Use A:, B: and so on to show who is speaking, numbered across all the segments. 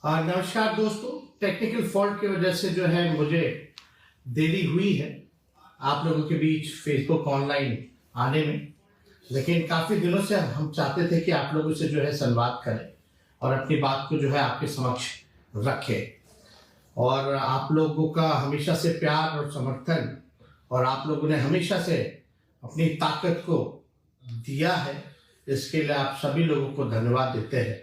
A: नमस्कार दोस्तों। Technical fault की वजह से जो है मुझे देरी हुई है आप लोगों के बीच फेसबुक ऑनलाइन आने में, लेकिन काफ़ी दिनों से हम चाहते थे कि आप लोगों से जो है संवाद करें और अपनी बात को जो है आपके समक्ष रखें। और आप लोगों का हमेशा से प्यार और समर्थन और आप लोगों ने हमेशा से अपनी ताकत को दिया है, इसके लिए आप सभी लोगों को धन्यवाद देते हैं।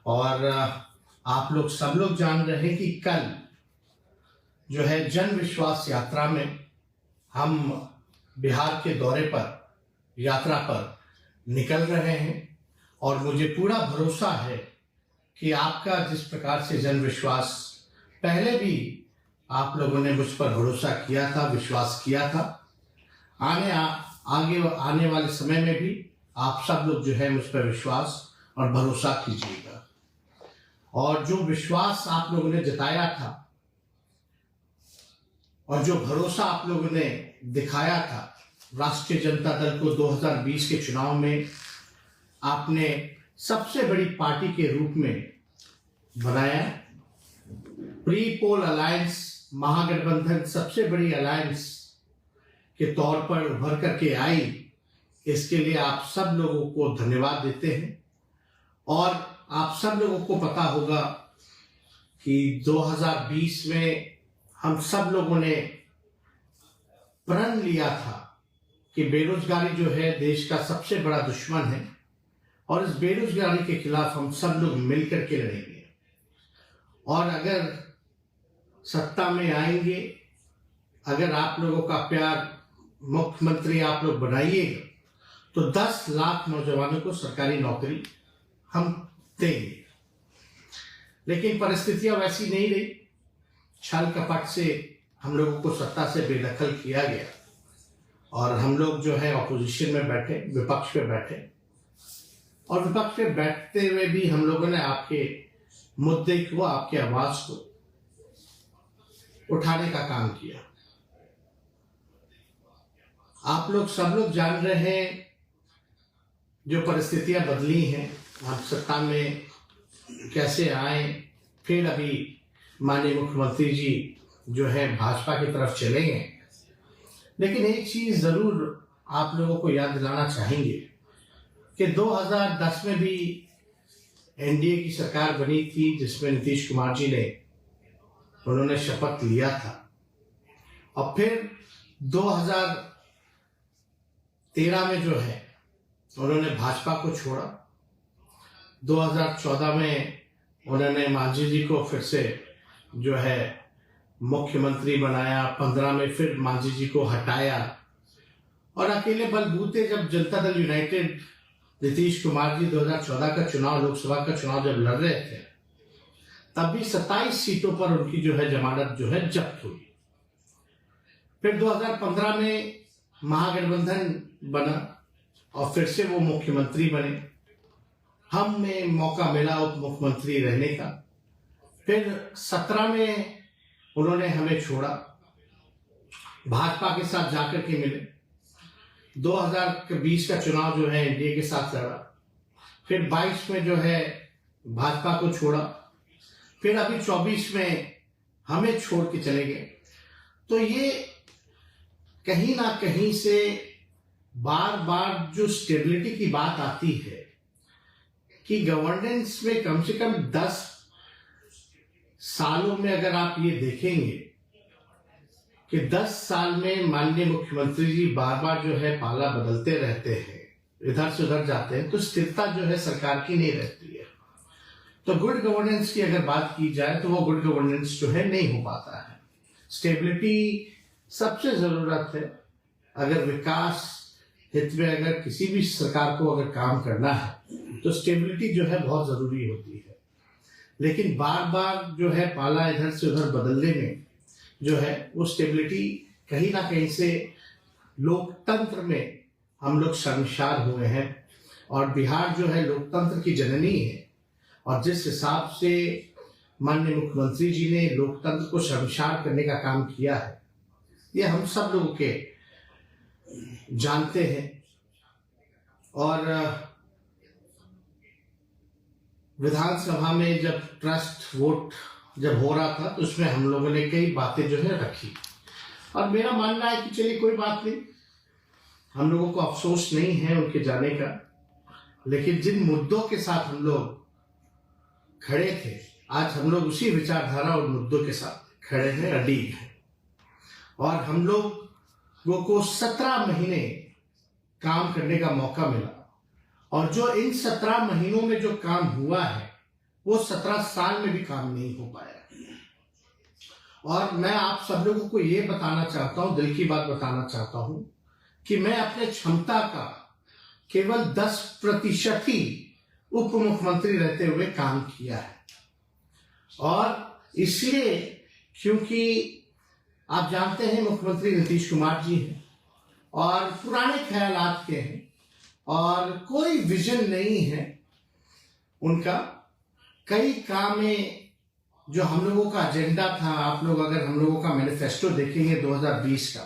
A: और आप लोग सब लोग जान रहे हैं कि कल जो है जन विश्वास यात्रा में हम बिहार के दौरे पर यात्रा पर निकल रहे हैं और मुझे पूरा भरोसा है कि आपका जिस प्रकार से जन विश्वास पहले भी आप लोगों ने मुझ पर भरोसा किया था, विश्वास किया था, आगे आने वाले समय में भी आप सब लोग जो है मुझ पर विश्वास और भरोसा कीजिएगा। और जो विश्वास आप लोगों ने जताया था और जो भरोसा आप लोगों ने दिखाया था, राष्ट्रीय जनता दल को 2020 के चुनाव में आपने सबसे बड़ी पार्टी के रूप में बनाया। प्री पोल अलायंस, महागठबंधन सबसे बड़ी अलायंस के तौर पर उभर करके आई, इसके लिए आप सब लोगों को धन्यवाद देते हैं। और आप सब लोगों को पता होगा कि 2020 में हम सब लोगों ने प्रण लिया था कि बेरोजगारी जो है देश का सबसे बड़ा दुश्मन है और इस बेरोजगारी के खिलाफ हम सब लोग मिलकर के लड़ेंगे। और अगर सत्ता में आएंगे, अगर आप लोगों का प्यार मुख्यमंत्री आप लोग बनाइएगा तो 10 लाख नौजवानों को सरकारी नौकरी हम देंगे। लेकिन परिस्थितियां वैसी नहीं रही, छल कपट से हम लोगों को सत्ता से बेदखल किया गया और हम लोग जो है ऑपोजिशन में बैठे, विपक्ष पे बैठे और विपक्ष पे बैठते हुए भी हम लोगों ने आपके मुद्दे को, आपकी आवाज को उठाने का काम किया। आप लोग सब लोग जान रहे हैं जो परिस्थितियां बदली हैं, आप सत्ता में कैसे आए, फिर अभी माननीय मुख्यमंत्री जी जो है भाजपा की तरफ चले गए। लेकिन एक चीज जरूर आप लोगों को याद दिलाना चाहेंगे कि 2010 में भी एनडीए की सरकार बनी थी जिसमें नीतीश कुमार जी ने उन्होंने शपथ लिया था और फिर 2013 में जो है उन्होंने भाजपा को छोड़ा। 2014 में उन्होंने मांझी जी को फिर से जो है मुख्यमंत्री बनाया, 15 में फिर मांझी जी को हटाया और अकेले बलबूते जब जनता दल यूनाइटेड नीतीश कुमार जी 2014 का चुनाव, लोकसभा का चुनाव जब लड़ रहे थे, तब भी 27 सीटों पर उनकी जो है जमानत जो है जब्त हुई। फिर 2015 में महागठबंधन बना और फिर से वो मुख्यमंत्री बने। हमें मौका मिला उप मुख्यमंत्री रहने का। फिर 17 में उन्होंने हमें छोड़ा, भाजपा के साथ जाकर के मिले। 2020 का चुनाव जो है एनडीए के साथ लड़ा। फिर 22 में जो है भाजपा को छोड़ा। फिर अभी 24 में हमें छोड़ के चले गए। तो ये कहीं ना कहीं से बार बार जो स्टेबिलिटी की बात आती है कि गवर्नेंस में कम से कम 10 सालों में अगर आप ये देखेंगे कि 10 साल में माननीय मुख्यमंत्री जी बार बार जो है पाला बदलते रहते हैं, इधर से उधर जाते हैं, तो स्थिरता जो है सरकार की नहीं रहती है। तो गुड गवर्नेंस की अगर बात की जाए तो वो गुड गवर्नेंस जो है नहीं हो पाता है। स्टेबिलिटी सबसे जरूरत है। अगर विकास हित में अगर किसी भी सरकार को अगर काम करना है तो स्टेबिलिटी जो है बहुत जरूरी होती है। लेकिन बार बार जो है पाला इधर से उधर बदलने में जो है वो स्टेबिलिटी कहीं ना कहीं से लोकतंत्र में हम लोग शर्मसार हुए हैं। और बिहार जो है लोकतंत्र की जननी है और जिस हिसाब से माननीय मुख्यमंत्री जी ने लोकतंत्र को शर्मसार करने का काम किया है, ये हम सब लोगों के जानते हैं। और विधानसभा में जब ट्रस्ट वोट जब हो रहा था तो उसमें हम लोगों ने कई बातें जो है रखी, और मेरा मानना है कि चलिए कोई बात नहीं, हम लोगों को अफसोस नहीं है उनके जाने का, लेकिन जिन मुद्दों के साथ हम लोग खड़े थे, आज हम लोग उसी विचारधारा और मुद्दों के साथ खड़े हैं, अडिग हैं। और हम लोगों को 17 महीने काम करने का मौका मिला, और जो इन 17 महीनों में जो काम हुआ है वो 17 साल में भी काम नहीं हो पाया। और मैं आप सब लोगों को ये बताना चाहता हूं, दिल की बात बताना चाहता हूं कि मैं अपने क्षमता का केवल 10% ही उप मुख्यमंत्री रहते हुए काम किया है। और इसलिए क्योंकि आप जानते हैं मुख्यमंत्री नीतीश कुमार जी हैं और पुराने ख्यालात के हैं और कोई विजन नहीं है उनका। कई काम में जो हम लोगों का एजेंडा था, आप लोग अगर हम लोगों का मैनिफेस्टो देखेंगे 2020 का,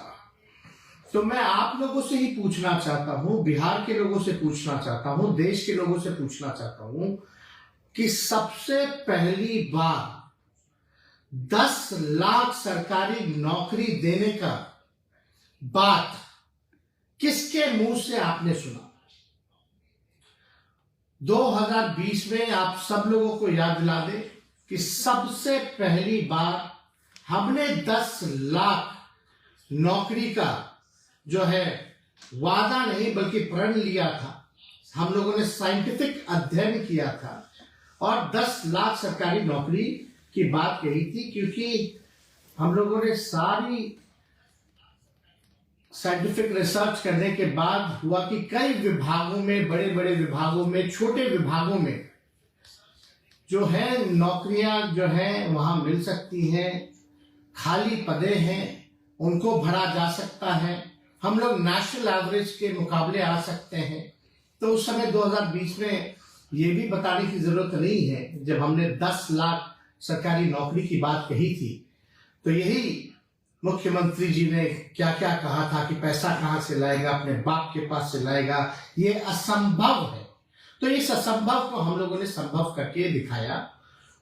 A: तो मैं आप लोगों से ही पूछना चाहता हूं, बिहार के लोगों से पूछना चाहता हूं, देश के लोगों से पूछना चाहता हूं कि सबसे पहली बार 10 लाख सरकारी नौकरी देने का बात किसके मुंह से आपने सुना? 2020 में आप सब लोगों को याद दिला दे कि सबसे पहली बार हमने 10 लाख नौकरी का जो है वादा नहीं बल्कि प्रण लिया था। हम लोगों ने साइंटिफिक अध्ययन किया था और 10 लाख सरकारी नौकरी की बात कही थी, क्योंकि हम लोगों ने सारी साइंटिफिक रिसर्च करने के बाद हुआ कि कई विभागों में, बड़े बड़े विभागों में, छोटे विभागों में जो है नौकरियां जो है वहां मिल सकती हैं, खाली पदे हैं, उनको भरा जा सकता है, हम लोग नेशनल एवरेज के मुकाबले आ सकते हैं। तो उस समय 2020 में ये भी बताने की जरूरत नहीं है, जब हमने 10 लाख सरकारी नौकरी की बात कही थी तो यही मुख्यमंत्री जी ने क्या क्या कहा था कि पैसा कहां से लाएगा, अपने बाप के पास से लाएगा, ये असंभव है। तो इस असंभव को हम लोगों ने संभव करके दिखाया।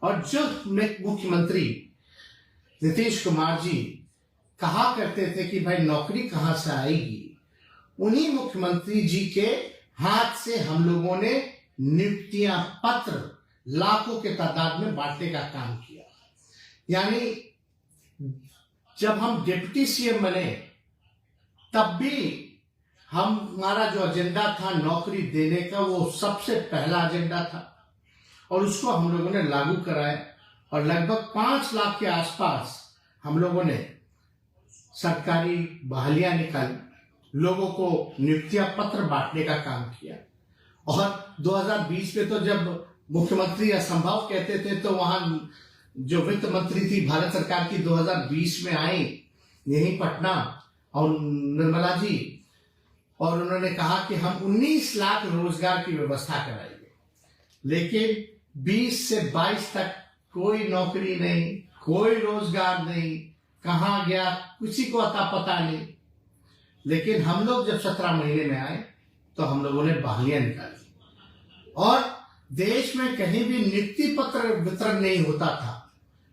A: और जो मुख्यमंत्री नीतीश कुमार जी कहा करते थे कि भाई नौकरी कहां से आएगी, उन्हीं मुख्यमंत्री जी के हाथ से हम लोगों ने नियुक्तियां पत्र लाखों के तादाद में बांटने का काम किया। यानी जब हम डिप्टी सीएम बने तब भी हमारा जो एजेंडा था नौकरी देने का, वो सबसे पहला एजेंडा था और उसको हम लोगों ने लागू कराया। और लगभग 5 लाख के आसपास हम लोगों ने सरकारी बहालियां निकाली, लोगों को नियुक्तियां पत्र बांटने का काम किया। और 2020 में तो जब मुख्यमंत्री असंभव कहते थे तो वहां जो वित्त मंत्री थी भारत सरकार की 2020 में आई यही पटना, और निर्मला जी, और उन्होंने कहा कि हम 19 लाख रोजगार की व्यवस्था कराएंगे। लेकिन 20 से 22 तक कोई नौकरी नहीं, कोई रोजगार नहीं, कहां गया किसी को अता पता नहीं। लेकिन हम लोग जब 17 महीने में आए तो हम लोगों ने बहालियां निकाली और देश में कहीं भी नियुक्ति पत्र वितरण नहीं होता था,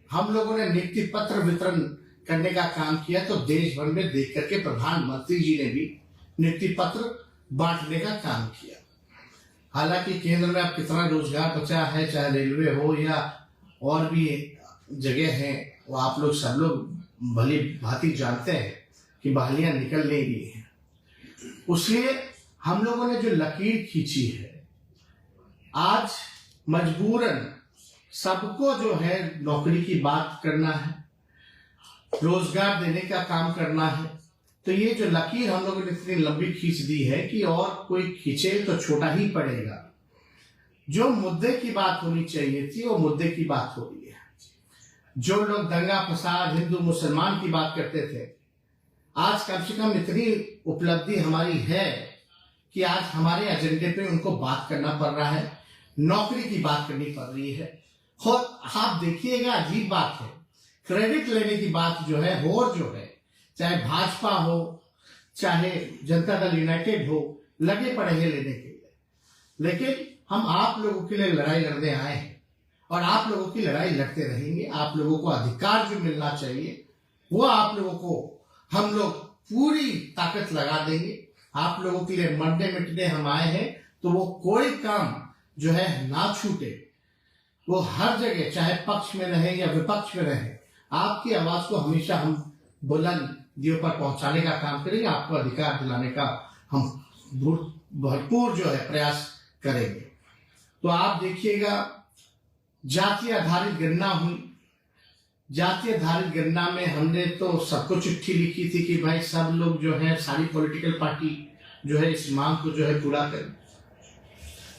A: हम लोगों ने नियुक्ति पत्र वितरण करने का काम किया। तो देश भर में देख करके प्रधानमंत्री जी ने भी नियुक्ति पत्र बांटने का काम किया। हालांकि केंद्र में अब कितना रोजगार बचा है, चाहे रेलवे हो या और भी जगह है, वो आप लोग सब लोग भली भांति जानते हैं कि बहालियां निकल नहीं रही हैं। उसलिए हम लोगों ने जो लकीर खींची है, आज मजबूरन सबको जो है नौकरी की बात करना है, रोजगार देने का काम करना है। तो ये जो लकीर हम लोगों ने इतनी लंबी खींच दी है कि और कोई खींचे तो छोटा ही पड़ेगा। जो मुद्दे की बात होनी चाहिए थी वो मुद्दे की बात हो रही है। जो लोग दंगा फसाद हिंदू मुसलमान की बात करते थे, आज कम से कम इतनी उपलब्धि हमारी है कि आज हमारे एजेंडे पे उनको बात करना पड़ रहा है, नौकरी की बात करनी पड़ रही है। और आप देखिएगा अजीब बात है, क्रेडिट लेने की बात जो है जो है, चाहे भाजपा हो चाहे जनता दल यूनाइटेड हो, लगे पड़े हैं लेने के लिए। लेकिन हम आप लोगों के लिए लड़ाई लड़ने आए हैं। और आप लोगों की लड़ाई लड़ते रहेंगे। आप लोगों को अधिकार जो मिलना चाहिए वो आप लोगों को हम लोग पूरी ताकत लगा देंगे। आप लोगों के लिए मरने मिटने हम आए हैं, तो वो कोई काम जो है ना छूटे। वो हर जगह चाहे पक्ष में रहे या विपक्ष में रहे, आपकी आवाज को हमेशा हम बुलंदियों पर पहुंचाने का काम करेंगे। आपको अधिकार दिलाने का हम भरपूर जो है प्रयास करेंगे। तो आप देखिएगा, जाति आधारित गणना हुई। जाति आधारित गणना में हमने तो सबको चिट्ठी लिखी थी कि भाई सब लोग जो है, सारी पॉलिटिकल पार्टी जो है इस मांग को जो है पूरा करें।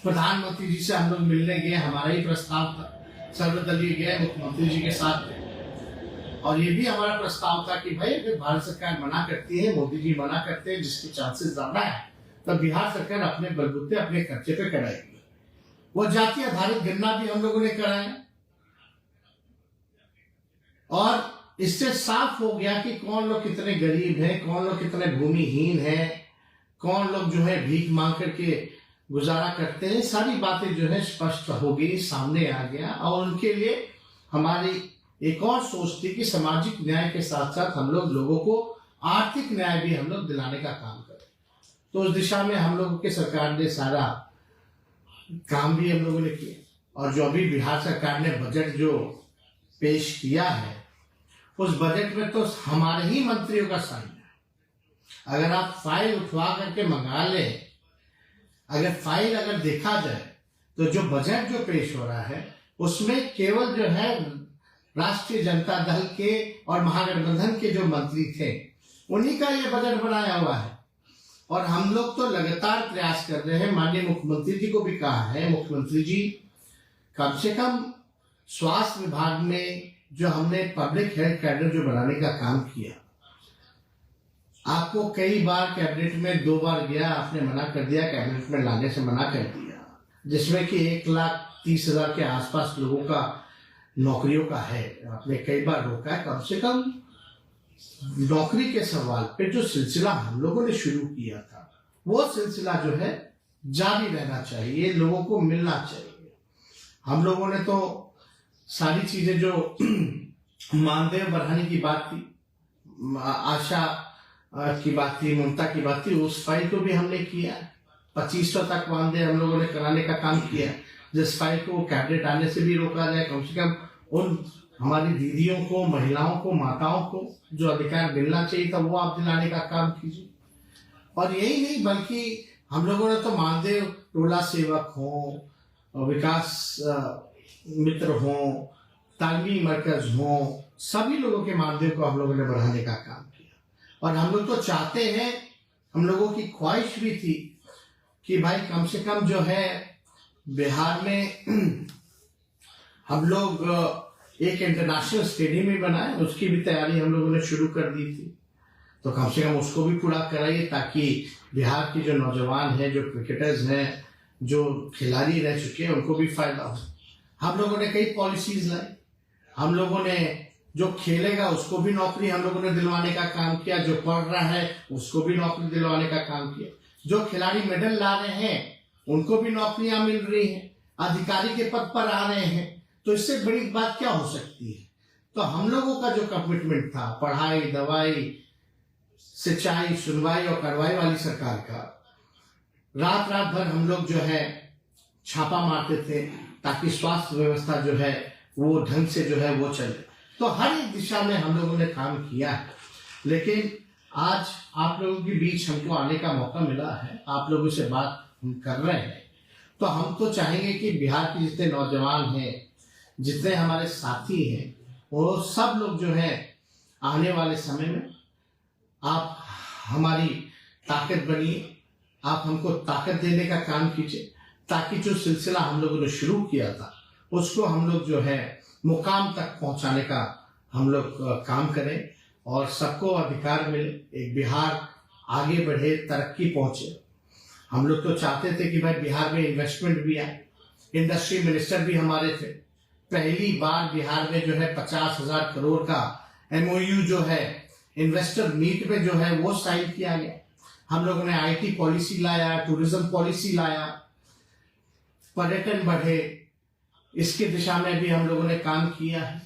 A: प्रधानमंत्री जी से हम लोग मिलने गए, हमारा ही प्रस्ताव था, सर्वदलीय गए मुख्यमंत्री जी के साथ, और ये भी हमारा प्रस्ताव था कि भाई अगर भारत सरकार मना करती है, मोदी जी मना करते हैं, जिसके चांसेस ज्यादा है, तब बिहार सरकार अपने बलबूते अपने खर्चे पे कराएगी। वो जाति आधारित गणना भी हम लोगों ने कराया, और इससे साफ हो गया कि कौन लोग कितने गरीब हैं, कौन लोग कितने भूमिहीन हैं, कौन लोग जो है भीख मांग करके गुजारा करते हैं। सारी बातें जो है स्पष्ट हो गई, सामने आ गया। और उनके लिए हमारी एक और सोच थी कि सामाजिक न्याय के साथ साथ हम लोग लोगों को आर्थिक न्याय भी हम लोग दिलाने का काम करें। तो उस दिशा में हम लोगों के सरकार ने सारा काम भी हम लोगों ने किया। और जो अभी बिहार सरकार ने बजट जो पेश किया है, उस बजट में तो हमारे ही मंत्रियों का साइन है। अगर आप फाइल उठवा करके मंगा लें, अगर देखा जाए तो जो बजट जो पेश हो रहा है उसमें केवल जो है राष्ट्रीय जनता दल के और महागठबंधन के जो मंत्री थे उन्हीं का ये बजट बनाया हुआ है। और हम लोग तो लगातार प्रयास कर रहे हैं, माननीय मुख्यमंत्री जी को भी कहा है, मुख्यमंत्री जी कम से कम स्वास्थ्य विभाग में जो हमने पब्लिक हेल्थ कैडर जो बनाने का काम किया, आपको कई बार कैबिनेट में 2 बार गया, आपने मना कर दिया, कैबिनेट में लाने से मना कर दिया, जिसमें कि 1,30,000 के आसपास लोगों का नौकरियों का है, आपने कई बार रोका है। कम से कम नौकरी के सवाल पे जो सिलसिला हम लोगों ने शुरू किया था, वो सिलसिला जो है जारी रहना चाहिए, लोगों को मिलना चाहिए। हम लोगों ने तो सारी चीजें जो मानदेय बढ़ाने की बात थी, आशा की बात थी, ममता की बात थी, उस फाइल को भी हमने किया। 2500 तक मानदेय हम लोगों ने कराने का काम किया, जिस फाइल को कैबिनेट आने से भी रोका जाए। कम से कम उन हमारी दीदियों को, महिलाओं को, माताओं को जो अधिकार मिलना चाहिए था वो आप दिलाने का काम कीजिए। और यही नहीं बल्कि हम लोगों ने तो मानदेय टोला सेवक हो, विकास मित्र हो, तालमी मरकज हो, सभी लोगों के मानदेय को हम लोगों ने बढ़ाने का काम किया। और हम लोग तो चाहते हैं, हम लोगों की ख्वाहिश भी थी कि भाई कम से कम जो है बिहार में हम लोग एक इंटरनेशनल स्टेडियम भी बनाए, उसकी भी तैयारी हम लोगों ने शुरू कर दी थी। तो कम से कम उसको भी पूरा कराइए, ताकि बिहार की जो नौजवान हैं, जो क्रिकेटर्स हैं, जो खिलाड़ी रह चुके हैं, उनको भी फायदा हो। हम लोगों ने कई पॉलिसीज लाई, हम लोगों ने जो खेलेगा उसको भी नौकरी हम लोगों ने दिलवाने का काम किया, जो पढ़ रहा है उसको भी नौकरी दिलवाने का काम किया, जो खिलाड़ी मेडल ला रहे हैं उनको भी नौकरियां मिल रही हैं, अधिकारी के पद पर आ रहे हैं। तो इससे बड़ी बात क्या हो सकती है। तो हम लोगों का जो कमिटमेंट था, पढ़ाई, दवाई, सिंचाई, सुनवाई और कार्रवाई वाली सरकार का, रात रात भर हम लोग जो है छापा मारते थे, ताकि स्वास्थ्य व्यवस्था जो है वो ढंग से जो है वो चले। तो हर एक दिशा में हम लोगों ने काम किया है। लेकिन आज आप लोगों के बीच हमको आने का मौका मिला है, आप लोगों से बात हम कर रहे हैं, तो हम तो चाहेंगे कि बिहार के जितने नौजवान हैं, जितने हमारे साथी हैं, वो सब लोग जो है आने वाले समय में आप हमारी ताकत बनिए, आप हमको ताकत देने का काम कीजिए, ताकि जो सिलसिला हम लोगों ने शुरू किया था उसको हम लोग जो है मुकाम तक पहुंचाने का हम लोग काम करें और सबको अधिकार मिले, एक बिहार आगे बढ़े, तरक्की पहुंचे। हम लोग तो चाहते थे कि भाई बिहार में इन्वेस्टमेंट भी आए, इंडस्ट्री मिनिस्टर भी हमारे थे। पहली बार बिहार में जो है 50,000 करोड़ का MOU जो है इन्वेस्टर मीट में जो है वो साइन किया गया। हम लोगों ने IT पॉलिसी लाया, टूरिज्म पॉलिसी लाया, पर्यटन बढ़े, इसके दिशा में भी हम लोगों ने काम किया है।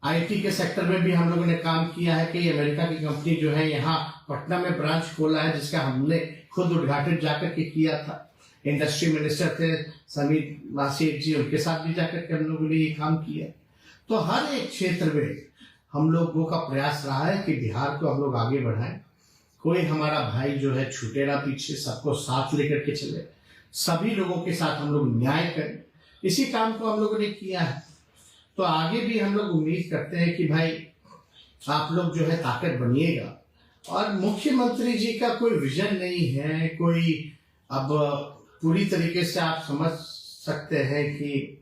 A: आईटी के सेक्टर में भी हम लोगों ने काम किया है कि अमेरिका की कंपनी जो है यहाँ पटना में ब्रांच खोला है, जिसका हमने खुद उद्घाटन जाकर के किया था। इंडस्ट्री मिनिस्टर थे समीर मासीक जी, उनके साथ भी जाकर के हम लोगों ने ये काम किया। तो हर एक क्षेत्र में हम लोगों का प्रयास रहा है कि बिहार को हम लोग आगे बढ़ाएं। कोई हमारा भाई जो है छूटे ना पीछे, सबको साथ लेकर के चले, सभी लोगों के साथ हम लोग न्याय करें। इसी काम को हम लोगों ने किया है। तो आगे भी हम लोग उम्मीद करते हैं कि भाई आप लोग जो है ताकत बनिएगा। और मुख्यमंत्री जी का कोई विजन नहीं है, कोई अब पूरी तरीके से आप समझ सकते हैं कि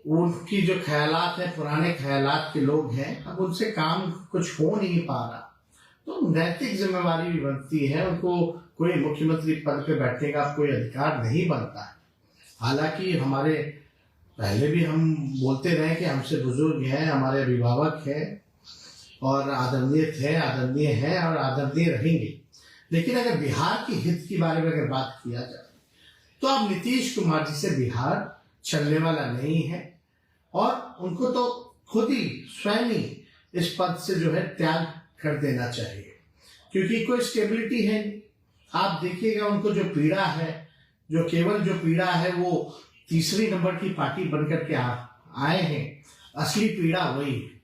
A: उनकी जो ख्यालात है पुराने ख्यालात के लोग हैं, अब उनसे काम कुछ हो नहीं पा रहा। तो नैतिक जिम्मेवारी भी बनती है, उनको कोई मुख्यमंत्री पद पे बैठने का कोई अधिकार नहीं बनता है। हालांकि हमारे पहले भी हम बोलते रहे कि हमसे बुजुर्ग हैं, हमारे अभिभावक हैं और आदरणीय थे, आदरणीय हैं और आदरणीय रहेंगे। लेकिन अगर बिहार के हित के बारे में अगर बात किया जाए तो अब नीतीश कुमार जी से बिहार चलने वाला नहीं है और उनको तो खुद ही स्वयं ही इस पद से जो है त्याग कर देना चाहिए, क्योंकि कोई स्टेबिलिटी है नहीं। आप देखिएगा उनको जो पीड़ा है, जो केवल जो पीड़ा है वो तीसरी नंबर की पार्टी बनकर के आए हैं, असली पीड़ा वही है।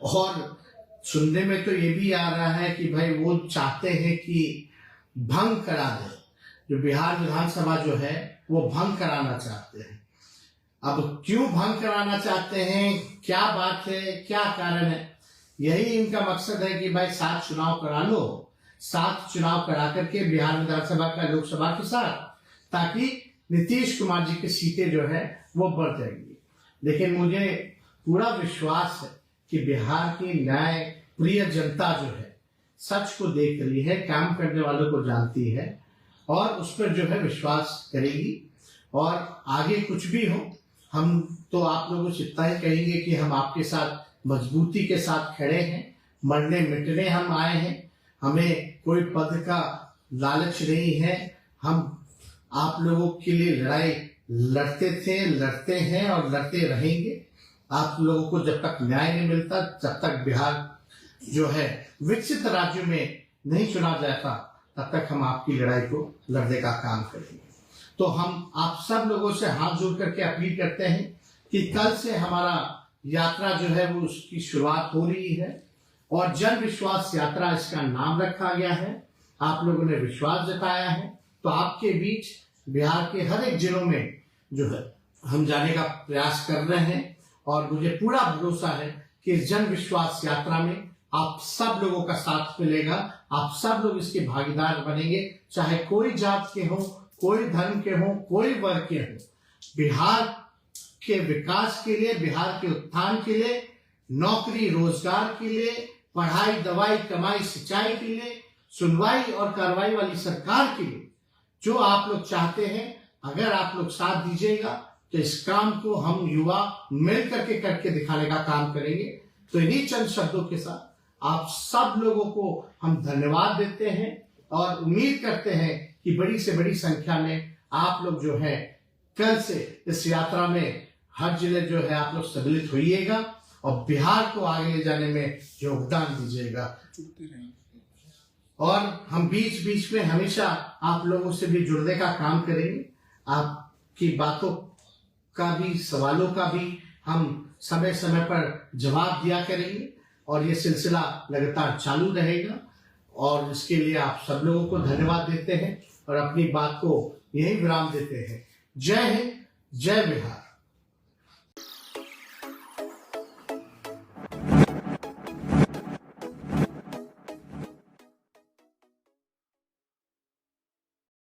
A: और सुनने में तो ये भी आ रहा है कि भाई वो चाहते हैं कि भंग करा दे, जो बिहार विधानसभा जो है वो भंग कराना चाहते हैं। अब क्यों भंग कराना चाहते हैं, क्या बात है, क्या कारण है? यही इनका मकसद है कि भाई 7 चुनाव करा लो, 7 चुनाव करा करके बिहार विधानसभा का लोकसभा के साथ, ताकि नीतीश कुमार जी की सीटें जो है वो बढ़ जाएंगी। लेकिन मुझे पूरा विश्वास है कि बिहार की न्याय प्रिय जनता जो है सच को देख रही है, काम करने वालों को जानती है और उस पर जो है विश्वास करेगी। और आगे कुछ भी हो, हम तो आप लोगों से इतना ही कहेंगे कि हम आपके साथ मजबूती के साथ खड़े हैं, मरने मिटने हम आए हैं। हमें कोई पद का लालच नहीं है, हम आप लोगों के लिए लड़ाई लड़ते थे, लड़ते हैं और लड़ते रहेंगे। आप लोगों को जब तक न्याय नहीं मिलता, जब तक बिहार जो है विकसित राज्यों में नहीं चुना जाता, तब तक हम आपकी लड़ाई को लड़ने का काम करेंगे। तो हम आप सब लोगों से हाथ जोड़ करके अपील करते हैं कि कल से हमारा यात्रा जो है वो उसकी शुरुआत हो रही है और जन विश्वास यात्रा इसका नाम रखा गया है। आप लोगों ने विश्वास जताया है, तो आपके बीच बिहार के हर एक जिलों में जो है हम जाने का प्रयास कर रहे हैं और मुझे पूरा भरोसा है कि इस जन विश्वास यात्रा में आप सब लोगों का साथ मिलेगा, आप सब लोग इसके भागीदार बनेंगे, चाहे कोई जात के हो, कोई धर्म के हो, कोई वर्ग के हो। बिहार के विकास के लिए, बिहार के उत्थान के लिए, नौकरी रोजगार के लिए, पढ़ाई दवाई कमाई सिंचाई के लिए, सुनवाई और कार्रवाई वाली सरकार के लिए जो आप लोग चाहते हैं, अगर आप लोग साथ दीजिएगा तो इस काम को हम युवा मिल करके दिखाने का काम करेंगे। तो इन्हीं चंद शब्दों के साथ आप सब लोगों को हम धन्यवाद देते हैं और उम्मीद करते हैं कि बड़ी से बड़ी संख्या में आप लोग जो है कल से इस यात्रा में हर जिले जो है आप लोग सम्मिलित होइएगा और बिहार को आगे ले जाने में योगदान दीजिएगा। और हम बीच बीच में हमेशा आप लोगों से भी जुड़ने का काम करेंगे, आपकी बातों का भी, सवालों का भी हम समय समय पर जवाब दिया करेंगे और ये सिलसिला लगातार चालू रहेगा। और इसके लिए आप सब लोगों को धन्यवाद देते हैं और अपनी बात को यही विराम देते हैं। जय हिंद, जय बिहार।